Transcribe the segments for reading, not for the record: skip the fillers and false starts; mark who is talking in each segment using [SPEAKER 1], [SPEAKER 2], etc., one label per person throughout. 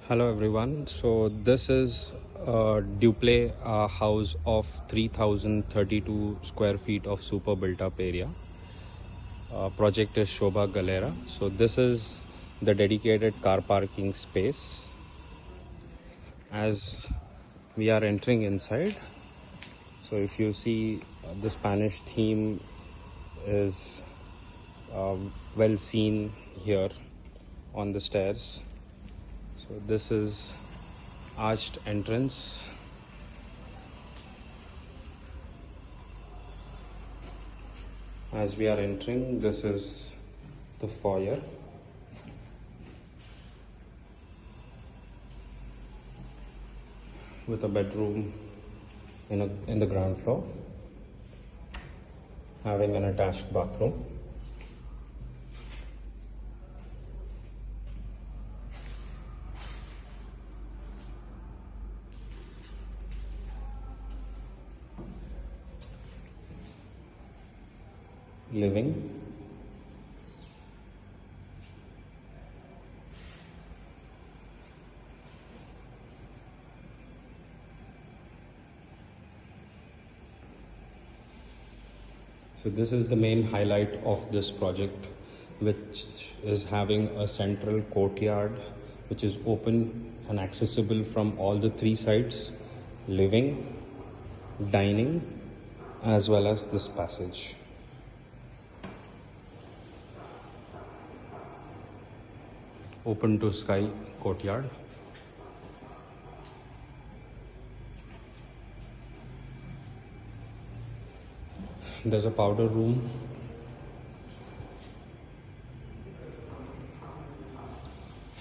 [SPEAKER 1] Hello everyone. So this is a duplex house of 3032 square feet of super built up area. Project is Sobha Galera. So this is the dedicated car parking space. As we are entering inside, so if you see the Spanish theme is well seen here on the stairs. So this is arched entrance. As we are entering, this is the foyer. With a bedroom in the ground floor, having an attached bathroom. Living. So this is the main highlight of this project, which is having a central courtyard which is open and accessible from all the three sides: living, dining, as well as this passage. Open to sky courtyard. There's a powder room.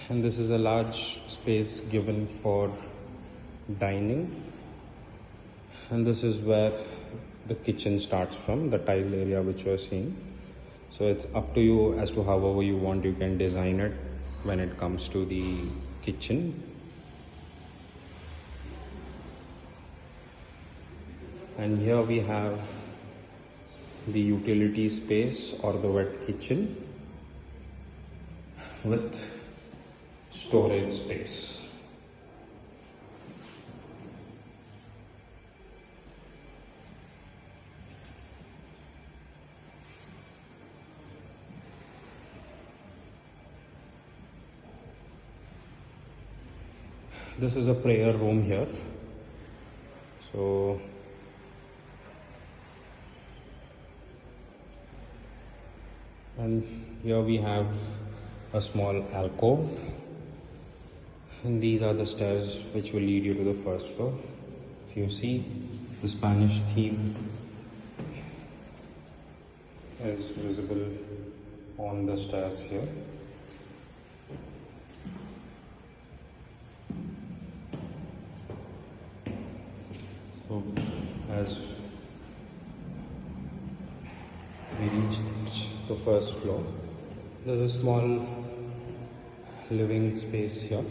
[SPEAKER 1] And this is a large space given for dining. And this is where the kitchen starts from, the tile area which you are seeing. So it's up to you as to however you want, you can design it when it comes to the kitchen. And here we have the utility space or the wet kitchen with storage space. This is a prayer room here. So and here we have a small alcove, and these are the stairs which will lead you to the first floor. If you see, the Spanish theme is visible on the stairs here. So as we reach the first floor, there's a small living space here,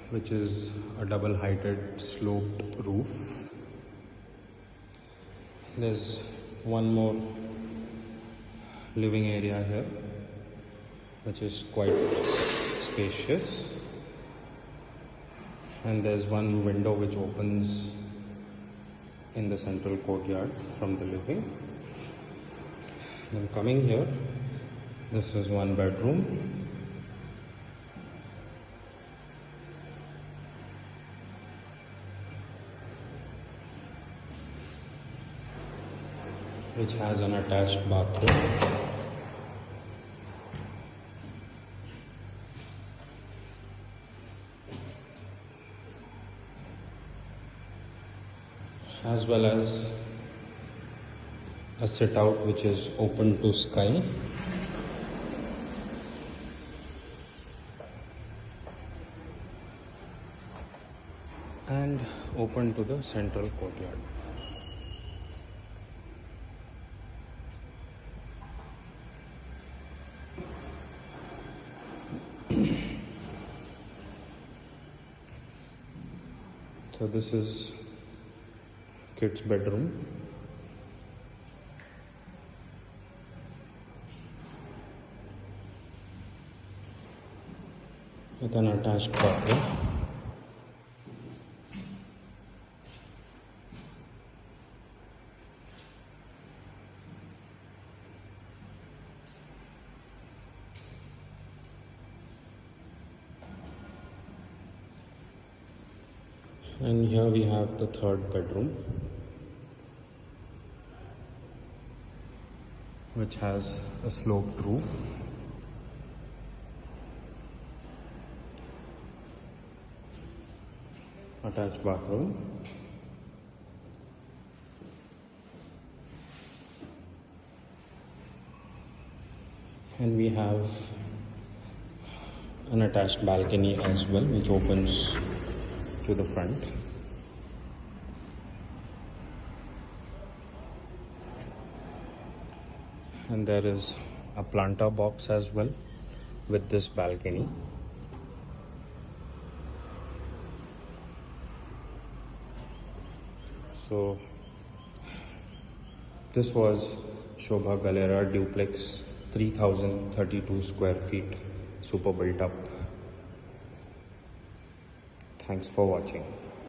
[SPEAKER 1] which is a double heighted sloped roof. There's one more living area here, which is quite spacious, and there's one window which opens in the central courtyard from the living. Then coming here, this is one bedroom. Which has an attached bathroom. As well as a sit out which is open to sky. And open to the central courtyard. So this is kids' bedroom. with an attached bathroom. And here we have the third bedroom, which has a sloped roof. Attached bathroom. And we have an attached balcony as well, which opens to the front. And there is a planter box as well with this balcony. So this was Sobha Galera duplex, 3032 square feet, super built up. Thanks for watching.